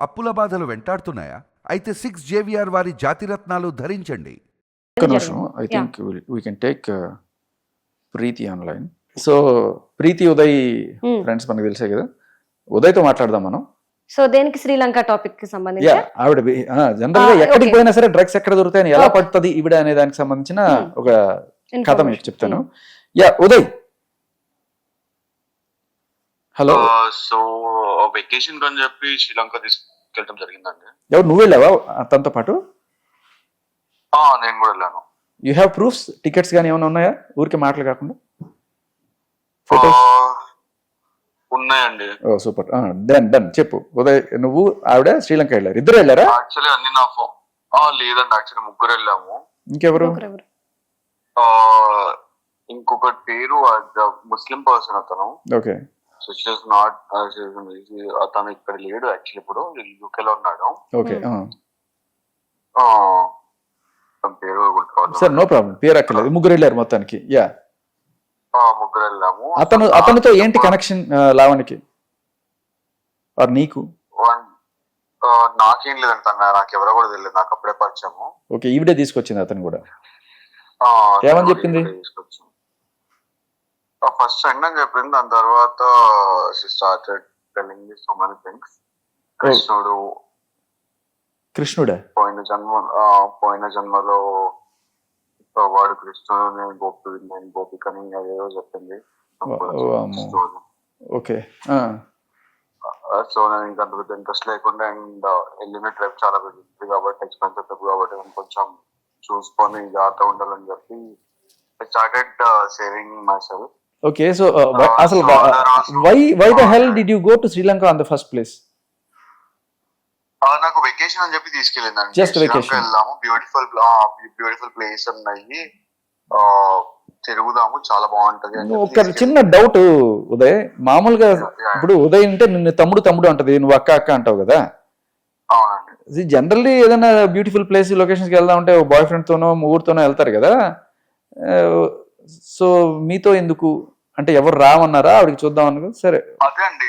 అప్పుల బాధలు వెంటాడుతున్నాయా? అయితే 6 జేవిఆర్ వారి జాతిరత్నాలు ధరించండి. ఒక్క నిమిషం. I think we can take Preethi online. So Preethi Uday friends మనకు తెలిసే కదా, ఉదయ్తో మాట్లాడదాం మనం. సో దేనికి శ్రీలంక టాపిక్ కి సంబంధించి ఆవిడ జనరల్ గా ఎక్కడికి పోయినా సరే డ్రగ్స్ ఎక్కడ దొరుకుతాయని ఎలా పడుతుంది ఈవిడ అనే దానికి సంబంధించిన ఒక కథ మీకు చెప్తాను. Yeah Uday, hello. So vacation అని చెప్పి శ్రీలంక తీసుకెళ్ళడం జరిగిందండి. ఎవరు, నువ్వు వెళ్ళావా తనతో పాటు? నేను కూడా వెళ్ళాను. యూ హ్యావ్ ప్రూఫ్స్, టికెట్స్ కానీ ఏమైనా ఉన్నాయా? ఊరికే మాటలు కాకుండా ఫోటోస్ ఉన్నాయండి. ఓ సూపర్. Done done. చెప్పు ఉదయ్, నువ్వు ఆవిడ శ్రీలంక వెళ్ళారు, ఇద్దరు వెళ్ళారా? యాక్చువల్లీ అన్ని నా లేదండి, యాక్చువల్లీ ముగ్గురు వెళ్ళాము. ఇంకెవరు? ఇంకొక పేరు ముస్లిం పర్సన్ అతను. ఓకే. సో నాట్ అతను ఇక్కడ లేడు, యాక్చువల్లీ ఇప్పుడు యూకే లో ఉన్నాడు. ఓకే. పేరు సార్ నో ప్రాబ్లం, పేరు అక్కర్లేదు, ముగ్గురు వెళ్ళారు మొత్తానికి. యా, ముగ్గురు వెళ్ళాము. అతనితో ఏంటి కనెక్షన్ లావణ్యకి ఆర్ నీకు? నాకేం లేదండి, తన నాకు ఎవరో కూడా తెలియదు, నాకు అప్పుడే పరిచయము. ఓకే, ఈవిడే తీసుకొచ్చింది అతను కూడా. ఏమని చెప్పింది? ఫస్ట్ ఫ్రెండ్ అని చెప్పింది, దాని తర్వాత started telling me so many things. కృష్ణుడా? పోయిన జన్మలో వాడు కృష్ణుడు, నేను గోపికని అదేదో చెప్పింది. ఓకే. సో నేను ఇంకా అంత ఇంట్రెస్ట్ లేకుండా, అండ్ వెళ్ళిన ట్రిప్ చాలా పెరుగుతుంది కాబట్టి, ఎక్స్పెన్సివ్ ట్రిప్ కాబట్టి నేను కొంచెం చూసుకొని జాగ్రత్త ఉండాలని చెప్పి I started saving myself. Okay. So అసలు why the hell did you go to Sri Lanka on the first place? నాకు వెకేషన్ అని చెప్పి తీసుకెళ్ళిందండి. జస్ట్ వెకేషన్ వెళ్ళాము, బ్యూటిఫుల్ ప్లేస్ ఉన్నాయి, తిరుగుదాము, చాలా బాగుంటది. ఒక చిన్న డౌట్ ఉదయ్, మామూలుగా ఇప్పుడు ఉదయ్ అంటే నిన్ను తమ్ముడు అంటది, నువ్వు అక్క అంటావు కదా. అవునండి. జనరల్లీ ఏదైనా బ్యూటిఫుల్ ప్లేస్ లొకేషన్స్ కి వెళ్దాం అంటే బాయ్ ఫ్రెండ్ తోనో ఊరితోనో వెళ్తారు కదా. సో మీతో ఎందుకు అంటే, ఎవరు రామన్నారా ఆవిడకి చూద్దాం అనుకో? సరే అదే అండి,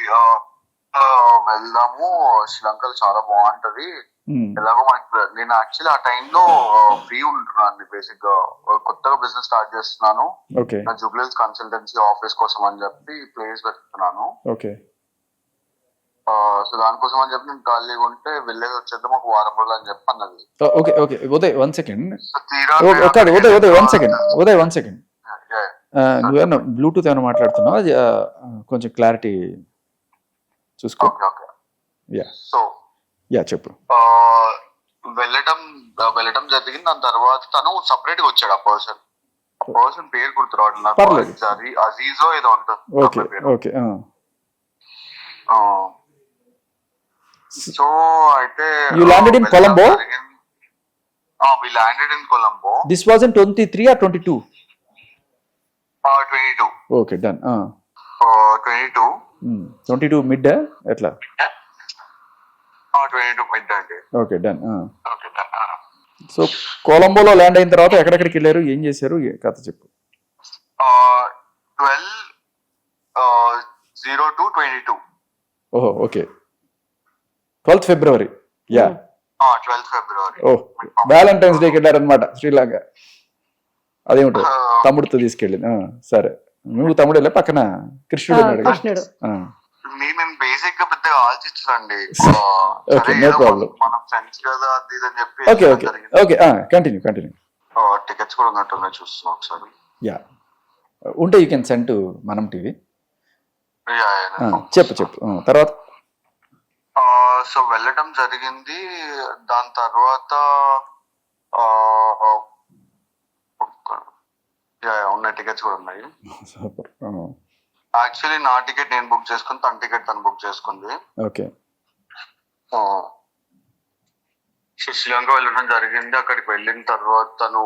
వెళ్దాము, శ్రీలంకలో చాలా బాగుంటది. ఎలాగో మనకి నేను యాక్చువల్లీ ఆ టైంలో ఫ్రీ ఉంటున్నాను, బేసిక్ గా కొత్తగా బిజినెస్ స్టార్ట్ చేస్తున్నాను. నా జూబ్లీహిల్స్ కన్సల్టెన్సీ ఆఫీస్ కోసం అని చెప్పి ప్లేస్ వెతుకుతున్నాను. ఓకే. సో దానికోసం అని చెప్పి నేను ఖాళీగా ఉంటే వెళ్ళేది వచ్చేద్దాం ఒక వారం రోజులు అని చెప్పి అన్నది. Okay okay. Uday one second, Uday one second. నువ్వేమన్నా బ్లూటూత్ ఏమైనా మాట్లాడుతున్నావా? కొంచెం క్లారిటీ చూసుకో. సో యా చెప్పు. వెళ్ళటం జరిగింది. దాని తర్వాత తను సపరేట్ గా వచ్చాడు. ఆ పర్సన్ పేరు గుర్తురావడం నాకు, అజీజో ఏదో ఉంటుంది. ఓకే. సో అయితే you landed in Colombo? We landed in Colombo. This was in 23 or 22? 22. Okay, done. 22. 22 mid ఎట్లా? 22 mid అండి. Okay, done. సో కొలంబోలో ల్యాండ్ అయిన తర్వాత ఎక్కడెక్కడికి వెళ్ళారు, ఏం చేశారు, కథ చెప్పు. 12/02/22. ఓహో, okay. 12th February. Yeah, 12th February. ఓ, వ్యాలంటైన్స్ డేకి వెళ్ళారనమాట శ్రీలంక. అదేమిటో తమ్ముడితో తీసుకెళ్ళింది. సరే, నువ్వు తమ్ముడు వెళ్ళా, పక్కన కృష్ణుడు ఉన్నాడు. నేను బేసిక్ గా పెద్దగా ఆలోచించండి. Okay, no problem. మన ఫ్రెండ్స్ కదా అది అని చెప్పి. Okay okay okay, continue. Tickets కూడా ఉన్నట్టున్నాయి, చూస్తున్నాం ఒకసారి. యా, ఉంటే యూ కెన్ సెండ్ టు మనం టీవీ. చెప్పు తర్వాత. సో వెళ్ళటం జరిగింది. దాని తర్వాత ఉన్న టికెట్స్ కూడా ఉన్నాయి. యాక్చువల్లీ నా టికెట్ నేను బుక్ చేసుకుని, తన టికెట్ తను బుక్ చేసుకుంది. ఓకే. శ్రీలంక వెళ్ళడం జరిగింది. అక్కడికి వెళ్ళిన తర్వాత తను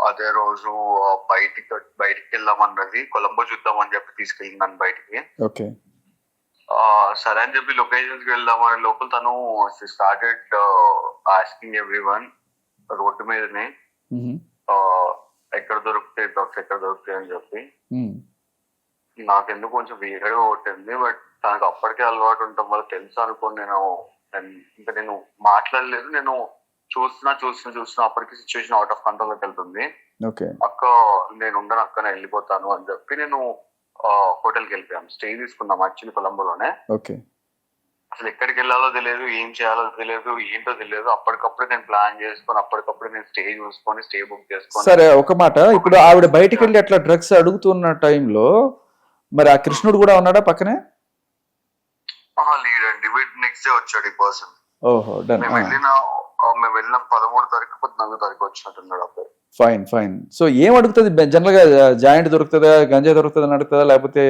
అదే రోజు బయటికి వెళ్దామన్నది, కొలంబో చూద్దామని చెప్పి తీసుకెళ్ళింది నన్ను బయటికి. ఓకే. సరే అని చెప్పి లొకేషన్స్ కి వెళ్దామనే లోపల తను స్టార్టెడ్ ఆస్కింగ్ ఎవ్రీవన్ రోడ్డు మీదనే ఎక్కడ దొరుకుతాయి అని చెప్పి. నాకెందుకు కొంచెం వీరగా కొట్టింది, బట్ తనకు అప్పటికే అలవాటు ఉండటం వల్ల తెలుసు అనుకోని నేను ఇంకా నేను మాట్లాడలేదు. నేను చూస్తున్నా అప్పటికి సిచ్యువేషన్ అవుట్ ఆఫ్ కంట్రోల్ లోకి వెళ్తుంది. ఓకే అక్క నేను ఉండను అక్క, నేను వెళ్ళిపోతాను అని చెప్పి నేను హోటల్కి వెళ్ళిపోయాం. స్టే తీసుకున్నాం యాక్చువల్లీ కొలంబోలోనే. ఓకే అసలు ఎక్కడికి వెళ్ళాలో తెలియదు, ఏం చేయాలో తెలియదు, ఏంటో తెలియదు. అప్పటికప్పుడు నేను ప్లాన్ చేసుకొని అప్పటికప్పుడు నేను స్టే చూసుకొని స్టే బుక్ చేసుకొని. సరే ఒక మాట, ఇప్పుడు ఆవిడ బయటికి వెళ్ళి అట్లా డ్రగ్స్ అడుగుతున్న టైంలో మరి ఆ కృష్ణుడు కూడా ఉన్నాడా పక్కనే? లేదండి, నెక్స్ట్ డే వచ్చాడు ఈ పర్సన్. ఓహో డన్. మేము వెళ్ళిన 13 తారీఖు 14 తారీఖు వచ్చినట్టున్నాడు అబ్బాయి. Fine fine. సో ఏం అడుగుతుంది జనరల్ గా? జాయింట్ దొరుకుతుందా, గంజా దొరుకుతుందా అని అడుగుతుందా, లేకపోతే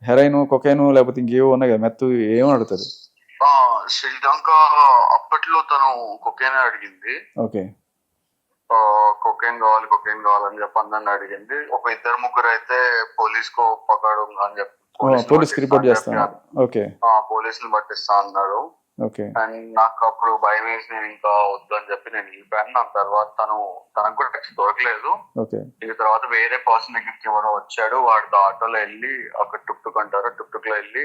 హెరైన్ కొకైన్ లేకపోతే ఇంకేవో ఉన్నాయి కదా మెత్తు, ఏం అడుగుతుంది? శ్రీలంక అప్పట్లో తను కొకైన్ అడిగింది. ఓకే కొకైన్ కావాలని చెప్పి అందరిని అడిగింది. ఒక 2-3 అయితే పోలీస్ కో పకడు అని చెప్పి పోలీస్ రిపోర్ట్ చేస్తాను. ఓకే పోలీసులు పట్టిస్తా అన్నాడు. ఓకే అండ్ నాకు అప్పుడు భయం వేసి నేను ఇంకా వద్దు అని చెప్పి నేను వెళ్ళిపోయాను. దాని తర్వాత తనకు కూడా టెక్స్ట్ దొరకలేదు. ఓకే ఇక తర్వాత వేరే పర్సన్ దగ్గరికి ఎవరో వచ్చాడు. వాడితో ఆటోలో వెళ్ళి అక్కడ టుక్ అంటారు, టుక్ లో వెళ్ళి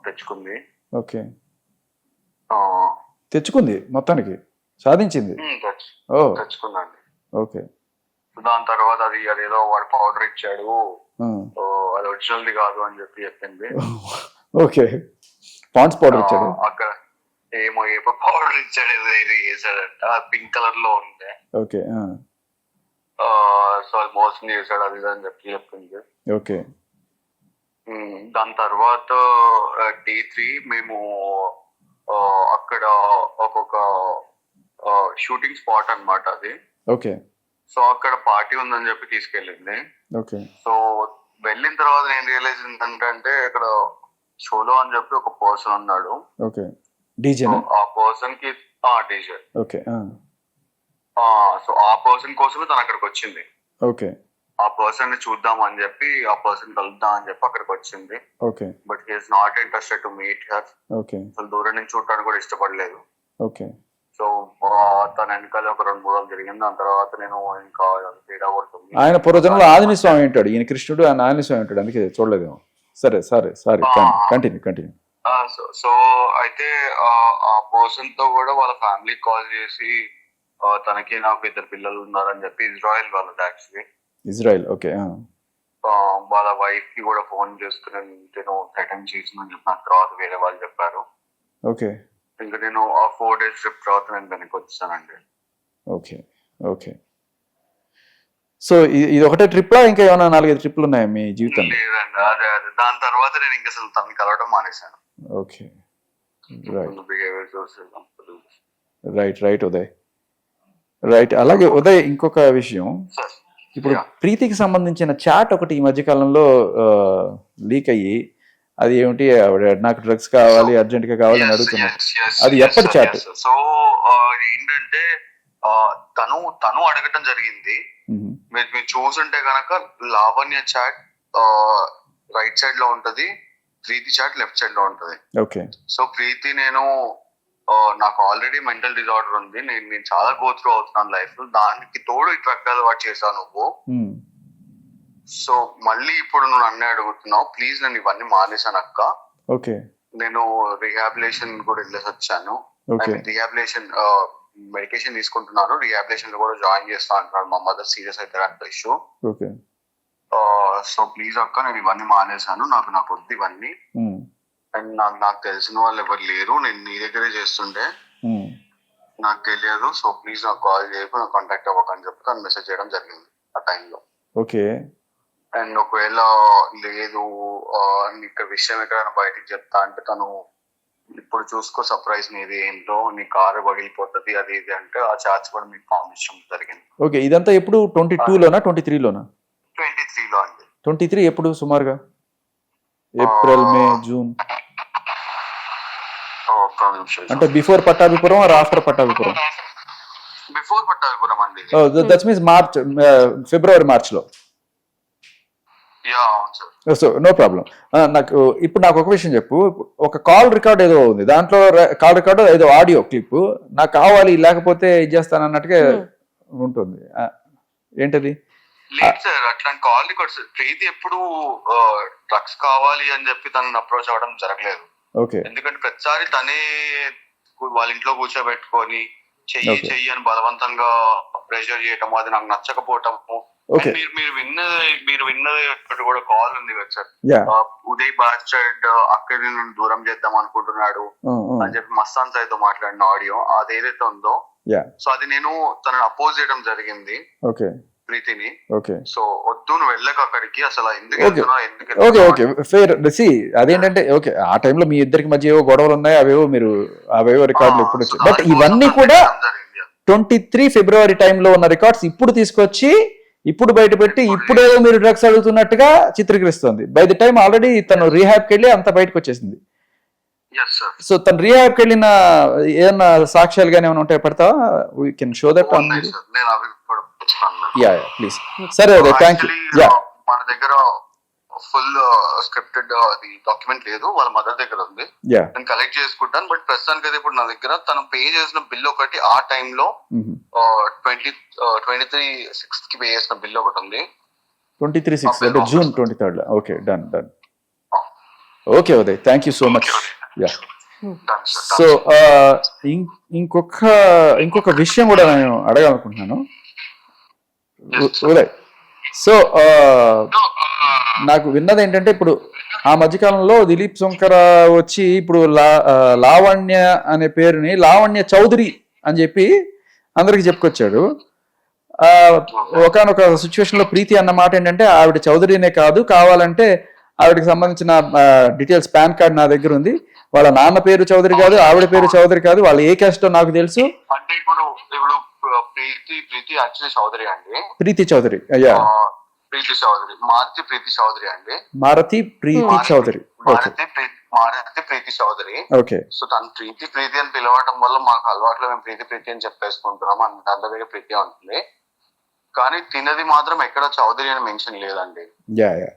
తెచ్చుకుంది. ఓకే తెచ్చుకుంది, మొత్తానికి సాధించింది. తెచ్చుకుందండి. ఓకే దాని తర్వాత అదేదో వాడు పౌడర్ ఇచ్చాడు, అది ఒరిజినల్ది కాదు అని చెప్పి చెప్పింది. ఓకే పాండ్స్ పౌడర్ ఇచ్చాడు. అక్కడ ఏమో పౌడర్ ఇచ్చాడు, ఏదో వేసాడంట, పింక్ కలర్ లో ఉండే. ఓకే సో అది మోసం చేశాడు అది అని చెప్పి చెప్పింది. ఓకే దాని తర్వాత డే 3 మేము అక్కడ ఒక్కొక్క షూటింగ్ స్పాట్ అన్నమాట అది. ఓకే సో అక్కడ పార్టీ ఉందని చెప్పి తీసుకెళ్ళింది. ఓకే సో వెళ్ళిన తర్వాత నేను రియలైజ్ ఏంటంటే అక్కడ షోలో అని చెప్పి ఒక పర్సన్ ఉన్నాడు. Okay DJ. ఆ పర్సన్ కి డీజే. ఓకే సో ఆ పర్సన్ కోసమే తను అక్కడికి వచ్చింది. ఓకే ఆ పర్సన్ ని చూద్దాం అని చెప్పి, ఆ పర్సన్ కలుద్దాం అని చెప్పి అక్కడికి వచ్చింది. Okay but he's not interested to meet her. Okay అసలు దూరం నుంచి చూడటానికి కూడా ఇష్టపడలేదు. ఓకే సో తన వెనకాల ఒక 2-3 రోజులు జరిగింది. దాని తర్వాత నేను ఇంకా తేడా పడుతుంది. ఆయన పూర్వజన్మలో ఆంజనేయ స్వామి ఉంటాడు, ఈయన కృష్ణుడు, ఆయన ఆంజనేయ స్వామి ఉంటాడు, అందుకే చూడలేదేమో. సరే సారీ కంటిన్యూ. సో అయితే ఆ పర్సన్ తో కూడా వాళ్ళ ఫ్యామిలీ కాల్ చేసి తనకి నాకు 2 పిల్లలు ఉన్నారని చెప్పి, ఇజ్రాయెల్ వాళ్ళది యాక్చువల్లీ. ఇజ్రాయెల్. ఓకే వాళ్ళ వైఫ్ కి కూడా ఫోన్ చేసుకుని నేను అటెండ్ చేసిన చెప్పిన తర్వాత వేరే వాళ్ళు చెప్పారు. ఓకే ఇంకా నేను ఆ 4 days ట్రిప్ తర్వాత నేను వెనక్కి వచ్చానండి. Okay okay. సో ఇది ఒకటే ట్రిప్లా, ఇంకా ఏమైనా 4-5 ట్రిప్లు ఉన్నాయా మీ జీవితంలో? లేదండి, అదే దాని తర్వాత నేను ఇంకా అసలు తనని కలవడం మానేశాను. Okay right Uday. రైట్. అలాగే ఉదయ్, ఇంకొక విషయం, ఇప్పుడు ప్రీతికి సంబంధించిన చాట్ ఒకటి ఈ మధ్య కాలంలో లీక్ అయ్యి, అది ఏమిటి, నాకు డ్రగ్స్ కావాలి, అర్జెంట్ గా కావాలి అని అడుగుతున్నారు. అది ఎప్పటి చాట్? సో ఏంటంటే తను అడగటం జరిగింది. మీరు చూసుంటే కనుక లావణ్య చాట్ రైట్ సైడ్ లో ఉంటది, ప్రీతి చాట్ లెఫ్ట్ సైడ్ లో ఉంటది. ఓకే. సో ప్రీతి నాకు ఆల్రెడీ మెంటల్ డిజార్డర్ ఉంది, నేను చాలా గో త్రూ అవుతున్నాను లైఫ్ లో, దానికి తోడు ఈ డ్రగ్ అలవాటు చేశాను నువ్వు. సో మళ్ళీ ఇప్పుడు నువ్వు నన్నే అడుగుతున్నావు, ప్లీజ్ నేను ఇవన్నీ మానేశాను అక్క. ఓకే. నేను రిహాబిలేషన్ కూడా వెళ్ళేసి వచ్చాను. రిహాబిలేషన్ మెడికేషన్ తీసుకుంటున్నాను, రిహాబిలేషన్ లో కూడా జాయిన్ చేస్తా అంటున్నాను. మా మదర్ సీరియస్ అయితే అంత ఇష్యూ. ఓకే. సో ప్లీజ్ అక్క నేను ఇవన్నీ మానేశాను, నాకు వద్దు ఇవన్నీ. అండ్ నాకు తెలిసిన వాళ్ళు ఎవరు లేరు, నేను నీ దగ్గరే చేస్తుండే, నాకు తెలియదు. సో ప్లీజ్ నాకు కాల్ చేయకు, నాకు కాంటాక్ట్ అవ్వకని చెప్పి తను మెసేజ్ చేయడం జరిగింది ఆ టైంలో. ఓకే. అండ్ ఒకవేళ లేదు ఇక్కడ విషయం ఎక్కడైనా బయటకు చెప్తా అంటే, తను ఇప్పుడు చూసుకో సర్ప్రైజ్ నీది ఏంటో, నీ కారు పగిలిపోతుంది అది ఇది అంటే, ఆ చార్జ్ కూడా మీకు కాంబినేషన్ జరిగింది. ఓకే. ఇదంతా ఎప్పుడు 22లోనా 23లోనా? 23లో అండి. 23 ఎప్పుడు సుమారుగా? April, May, June? అంటే before Pattabhipuram or after Pattabhipuram? Before Pattabhipuram అండి. That's means March, February March లో. So no problem. నాకు ఒక విషయం చెప్పు, ఒక కాల్ రికార్డ్ ఏదో ఉంది, దాంట్లో కాల్ రికార్డు ఏదో ఆడియో క్లిప్ నాకు కావాలి, లేకపోతే ఇది చేస్తాను అన్నట్టుగా ఉంటుంది, ఏంటది? లేదు సార్, అట్లాంటి కాల్ రికార్డ్స్ ప్రీతి ఎప్పుడు డ్రగ్స్ కావాలి అని చెప్పి తనని అప్రోచ్ అవ్వడం జరగలేదు. ఓకే ఎందుకంటే ప్రతిసారి తనే వాళ్ళ ఇంట్లో కూర్చోబెట్టుకొని చెయ్యి Okay. చెయ్యి అని బలవంతంగా ప్రెషర్ చేయటం, అది నాకు నచ్చకపోవటము. Okay. And మీరు విన్నది ఒకటి కూడా కాల్ ఉంది కదా సార్, యా ఉదయ్ బాస్టర్డ్ అక్కడి నుండి దూరం చేద్దాం అనుకుంటున్నాడు అని చెప్పి మస్తాన్ సాయితో మాట్లాడిన ఆడియో అది ఏదైతే ఉందో, యా సో అది నేను తనని అపోజ్ చేయడం జరిగింది, ఓకే ప్రీతిని. ఓకే సో వద్దు నువ్వు వెళ్ళక అక్కడికి, అసలు ఎందుకు Okay. వెళ్తున్నావు, ఎందుకు ఓకే వెళ్తున్నావు ఓకే ఫేర్ సి అదేంటంటే ఓకే ఆ టైంలో మీ ఇద్దరికి మధ్య ఏవో గొడవలు ఉన్నాయి, అవేవో రికార్డులు ఇప్పుడు వచ్చాయి. బట్ ఇవన్నీ కూడా 23 ఫిబ్రవరి టైంలో ఉన్న రికార్డ్స్ ఇప్పుడు తీసుకొచ్చి ఇప్పుడు బయట పెట్టి ఇప్పుడేదో మీరు డ్రగ్స్ అడుగుతున్నట్టుగా చిత్రీకరిస్తుంది. బై ది టైం ఆల్రెడీ తను రీహాబ్కి వెళ్ళి అంత బయటకు వచ్చేసింది. సో తను రీహాబ్కి వెళ్ళిన ఏమన్నా సాక్ష్యాలు కానీ ఏమైనా ఉంటాయి పెడతావా? We can show that on నేను అవి కూడా పెడతాను. Yeah please. సరే అదే థ్యాంక్ యూ. Actually, యా మన దగ్గర ఫుల్ స్క్రిప్టెడ్ అది డాక్యుమెంట్ లేదు, వాళ్ళ మదర్ దగ్గర ఉంది, యా నేను కలెక్ట్ చేసుకుంటాను. బట్ ప్రస్తుతానికి అయితే ఇప్పుడు నా దగ్గర తను పే చేసిన బిల్ ఒకటి ఆ టైంలో 23/6 కి పే చేసిన బిల్ ఒకటి ఉంది. 23/6 అంటే June 23rd. Okay done done. Okay Uday thank you so much. Yeah Done, sir. So ఇంకొక విషయం కూడా నేను అడగాలనుకుంటున్నాను ఉదయ్. సో నాకు విన్నది ఏంటంటే ఇప్పుడు ఆ మధ్యకాలంలో దిలీప్ శంకర్ వచ్చి ఇప్పుడు లావణ్య అనే పేరుని లావణ్య చౌదరి అని చెప్పి అందరికి చెప్పుకొచ్చాడు. ఒకానొక సిచ్యువేషన్ లో ప్రీతి అన్న మాట ఏంటంటే ఆవిడ చౌదరినే కాదు, కావాలంటే ఆవిడకి సంబంధించిన డీటెయిల్స్ పాన్ కార్డ్ నా దగ్గర ఉంది, వాళ్ళ నాన్న పేరు చౌదరి కాదు, ఆవిడ పేరు చౌదరి కాదు, వాళ్ళ ఏ క్యాస్ట్ నాకు తెలుసు. అంటే ఇప్పుడు ప్రీతి యాక్చువల్లీ చౌదరి అండి, ప్రీతి చౌదరి. అయ్యా ప్రీతి చౌదరి, మారుతి ప్రీతి చౌదరి అండి, మారుతి ప్రీతి చౌదరి. ఓకే మారుతి ప్రీతి చౌదరి. ఓకే సో తను ప్రీతి అని పిలవటం వల్ల మాకు అలవాట్లో మేము ప్రీతి అని చెప్పేసుకుంటున్నాం, అందరి దగ్గర ప్రీతి ఉంటుంది. కానీ తినది మాత్రం ఎక్కడ చౌదరి అని మెన్షన్ లేదండి. యా యా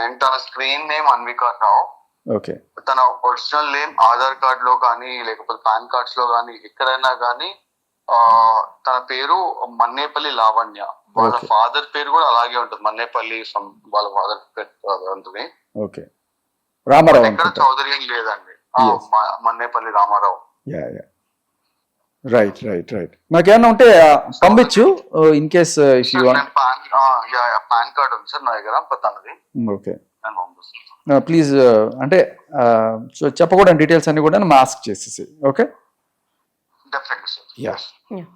అండ్ తన స్క్రీన్ నేమ్ అన్వికా రావు, ఓకే తన ఒరిజినల్ నేమ్ ఆధార్ కార్డ్ లో కానీ లేకపోతే పాన్ కార్డ్స్ లో కానీ ఎక్కడైనా కానీ తన పేరు మన్నేపల్లి లావణ్య. వాళ్ళ Okay. ఫాదర్ పేరు కూడా అలాగే ఉంటుంది, మన్నేపల్లి వాళ్ళ ఫాదర్ పేరు ఉంటుంది. ఓకే రామారావు ఎక్కడ అనుకుంటా. చౌదరి అని లేదండి. Yes. Mannepalli Ramarao. Yeah yeah right right right. నాకేమన్నా ఉంటే పంపించు in case if you want. PAN card ఉంది సార్ నా దగ్గర తనది, ఓకే నేను పంపిస్తాను. ప్లీజ్ అంటే చెప్పకూడని డీటెయిల్స్ అన్ని కూడా ఆస్క్ చేసేసి. Okay definitely sir. Yeah Yeah.